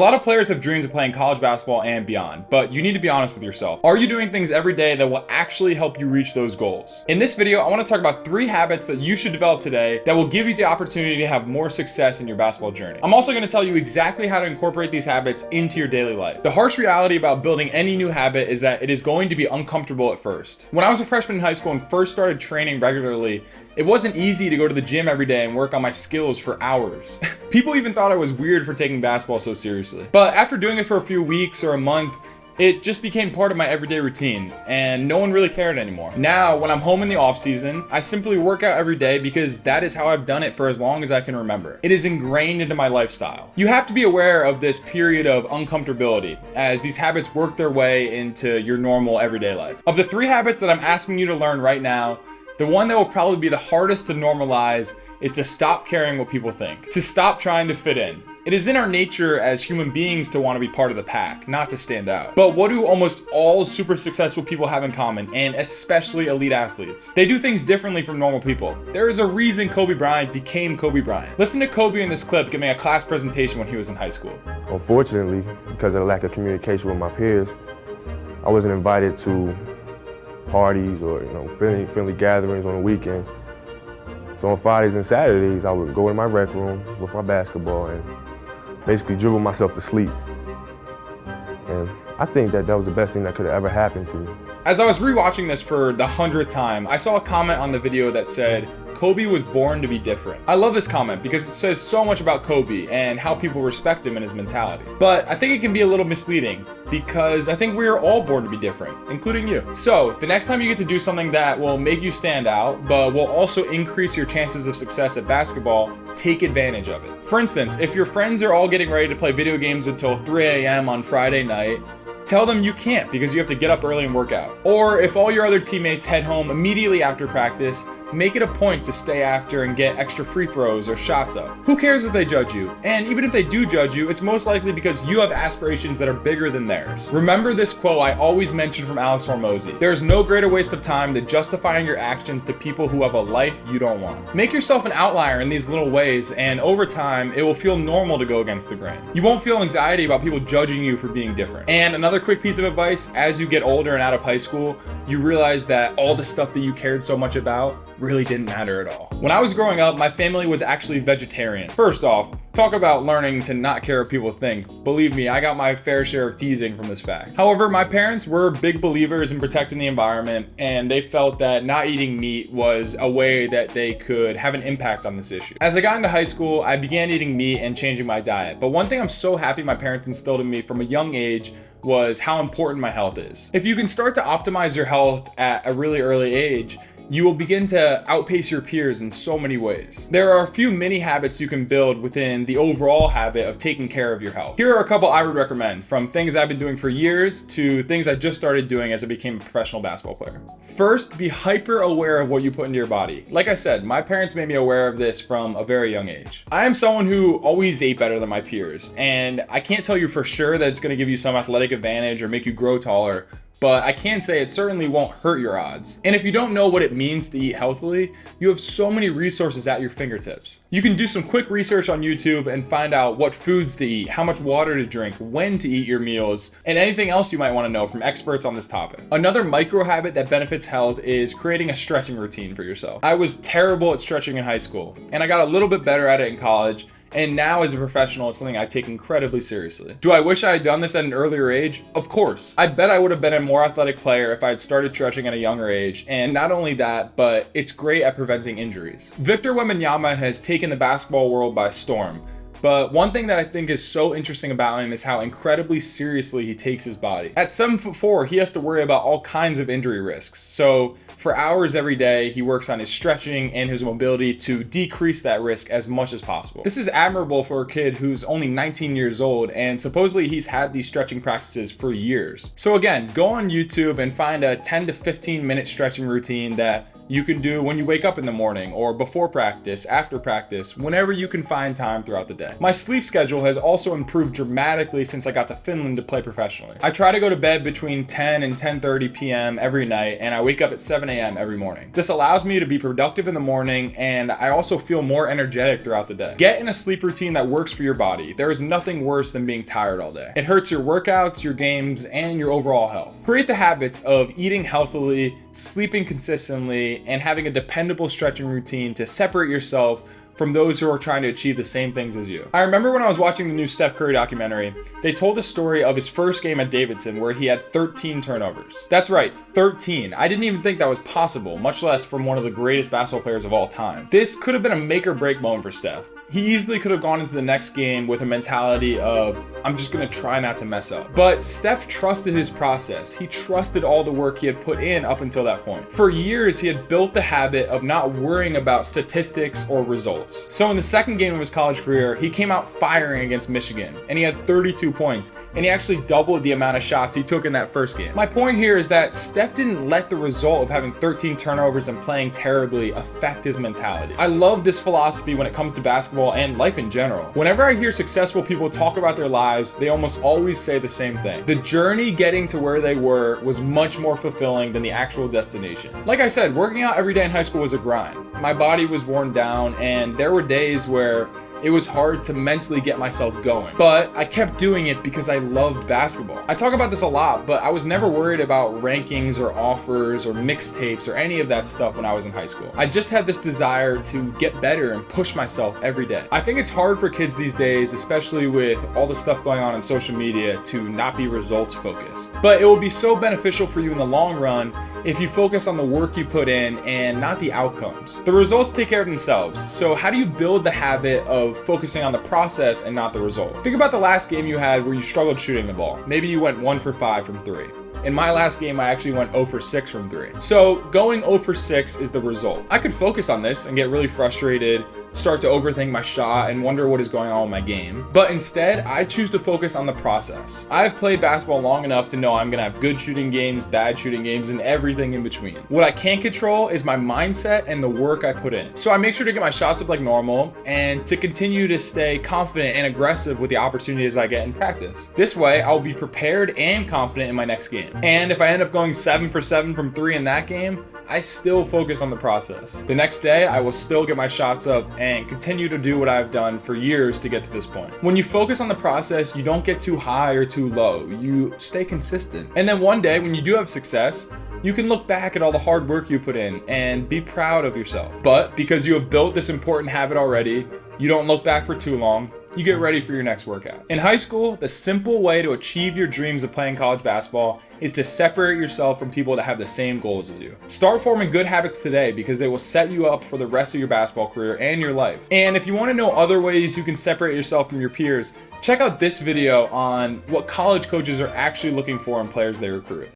lot of players have dreams of playing college basketball and beyond, but you need to be honest with yourself. Are you doing things every day that will actually help you reach those goals? In this video, I want to talk about 3 habits that you should develop today that will give you the opportunity to have more success in your basketball journey. I'm also going to tell you exactly how to incorporate these habits into your daily life. The harsh reality about building any new habit is that it is going to be uncomfortable at first. When I was a freshman in high school and first started training regularly, it wasn't easy to go to the gym every day and work on my skills for hours. People even thought I was weird for taking basketball so seriously. But after doing it for a few weeks or a month, it just became part of my everyday routine, and no one really cared anymore. Now, when I'm home in the off season, I simply work out every day because that is how I've done it for as long as I can remember. It is ingrained into my lifestyle. You have to be aware of this period of uncomfortability as these habits work their way into your normal everyday life. Of the 3 habits that I'm asking you to learn right now, the one that will probably be the hardest to normalize is to stop caring what people think, to stop trying to fit in. It is in our nature as human beings to want to be part of the pack, not to stand out. But what do almost all super successful people have in common, and especially elite athletes? They do things differently from normal people. There is a reason Kobe Bryant became Kobe Bryant. Listen to Kobe in this clip giving a class presentation when he was in high school. Unfortunately, because of the lack of communication with my peers, I wasn't invited to parties or friendly gatherings on the weekend. So on Fridays and Saturdays, I would go in my rec room with my basketball and basically dribble myself to sleep. And I think that was the best thing that could have ever happened to me. As I was rewatching this for the 100th time, I saw a comment on the video that said, "Kobe was born to be different." I love this comment because it says so much about Kobe and how people respect him and his mentality. But I think it can be a little misleading because I think we are all born to be different, including you. So the next time you get to do something that will make you stand out, but will also increase your chances of success at basketball, take advantage of it. For instance, if your friends are all getting ready to play video games until 3 a.m. on Friday night, tell them you can't because you have to get up early and work out. Or if all your other teammates head home immediately after practice, make it a point to stay after and get extra free throws or shots up. Who cares if they judge you? And even if they do judge you, it's most likely because you have aspirations that are bigger than theirs. Remember this quote I always mention from Alex Hormozi: "There's no greater waste of time than justifying your actions to people who have a life you don't want." Make yourself an outlier in these little ways, and over time, it will feel normal to go against the grain. You won't feel anxiety about people judging you for being different. And another quick piece of advice: as you get older and out of high school, you realize that all the stuff that you cared so much about really didn't matter at all. When I was growing up, my family was actually vegetarian. First off, talk about learning to not care what people think. Believe me, I got my fair share of teasing from this fact. However, my parents were big believers in protecting the environment, and they felt that not eating meat was a way that they could have an impact on this issue. As I got into high school, I began eating meat and changing my diet. But one thing I'm so happy my parents instilled in me from a young age was how important my health is. If you can start to optimize your health at a really early age, you will begin to outpace your peers in so many ways. There are a few mini habits you can build within the overall habit of taking care of your health. Here are a couple I would recommend, from things I've been doing for years to things I just started doing as I became a professional basketball player. First, be hyper aware of what you put into your body. Like I said, my parents made me aware of this from a very young age. I am someone who always ate better than my peers, and I can't tell you for sure that it's going to give you some athletic advantage or make you grow taller, but I can say it certainly won't hurt your odds. And if you don't know what it means to eat healthily, you have so many resources at your fingertips. You can do some quick research on YouTube and find out what foods to eat, how much water to drink, when to eat your meals, and anything else you might want to know from experts on this topic. Another micro habit that benefits health is creating a stretching routine for yourself. I was terrible at stretching in high school, and I got a little bit better at it in college. And now as a professional, it's something I take incredibly seriously. Do I wish I had done this at an earlier age? Of course. I bet I would have been a more athletic player if I had started stretching at a younger age. And not only that, but it's great at preventing injuries. Victor Wembanyama has taken the basketball world by storm. But one thing that I think is so interesting about him is how incredibly seriously he takes his body. At 7'4", he has to worry about all kinds of injury risks. So for hours every day, he works on his stretching and his mobility to decrease that risk as much as possible. This is admirable for a kid who's only 19 years old, and supposedly he's had these stretching practices for years. So again, go on YouTube and find a 10 to 15 minute stretching routine that you can do when you wake up in the morning or before practice, after practice, whenever you can find time throughout the day. My sleep schedule has also improved dramatically since I got to Finland to play professionally. I try to go to bed between 10 and 10:30 p.m. every night, and I wake up at 7 a.m. every morning. This allows me to be productive in the morning, and I also feel more energetic throughout the day. Get in a sleep routine that works for your body. There is nothing worse than being tired all day. It hurts your workouts, your games, and your overall health. Create the habits of eating healthily, sleeping consistently, and having a dependable stretching routine to separate yourself from those who are trying to achieve the same things as you. I remember when I was watching the new Steph Curry documentary, they told a story of his first game at Davidson where he had 13 turnovers. That's right, 13. I didn't even think that was possible, much less from one of the greatest basketball players of all time. This could have been a make or break moment for Steph. He easily could have gone into the next game with a mentality of, I'm just gonna try not to mess up. But Steph trusted his process. He trusted all the work he had put in up until that point. For years, he had built the habit of not worrying about statistics or results. So in the second game of his college career, he came out firing against Michigan, and he had 32 points, and he actually doubled the amount of shots he took in that first game. My point here is that Steph didn't let the result of having 13 turnovers and playing terribly affect his mentality. I love this philosophy when it comes to basketball and life in general. Whenever I hear successful people talk about their lives, they almost always say the same thing. The journey getting to where they were was much more fulfilling than the actual destination. Like I said, working out every day in high school was a grind. My body was worn down, and there were days where it was hard to mentally get myself going. But I kept doing it because I loved basketball. I talk about this a lot, but I was never worried about rankings or offers or mixtapes or any of that stuff when I was in high school. I just had this desire to get better and push myself every day. I think it's hard for kids these days, especially with all the stuff going on social media, to not be results focused. But it will be so beneficial for you in the long run if you focus on the work you put in and not the outcomes. The results take care of themselves. So how do you build the habit of focusing on the process and not the result? Think about the last game you had where you struggled shooting the ball. Maybe you went 1 for 5 from 3. In my last game, I actually went 0 for 6 from 3. So going 0 for 6 is the result. I could focus on this and get really frustrated, start to overthink my shot, and wonder what is going on with my game. But instead, I choose to focus on the process. I've played basketball long enough to know I'm gonna have good shooting games, bad shooting games, and everything in between. What I can't control is my mindset and the work I put in. So I make sure to get my shots up like normal and to continue to stay confident and aggressive with the opportunities I get in practice. This way, I'll be prepared and confident in my next game. And if I end up going 7 for 7 from 3 in that game, I still focus on the process. The next day, I will still get my shots up and continue to do what I've done for years to get to this point. When you focus on the process, you don't get too high or too low. You stay consistent. And then one day, when you do have success, you can look back at all the hard work you put in and be proud of yourself. But because you have built this important habit already, you don't look back for too long. You get ready for your next workout. In high school, the simple way to achieve your dreams of playing college basketball is to separate yourself from people that have the same goals as you. Start forming good habits today because they will set you up for the rest of your basketball career and your life. And if you want to know other ways you can separate yourself from your peers, check out this video on what college coaches are actually looking for in players they recruit.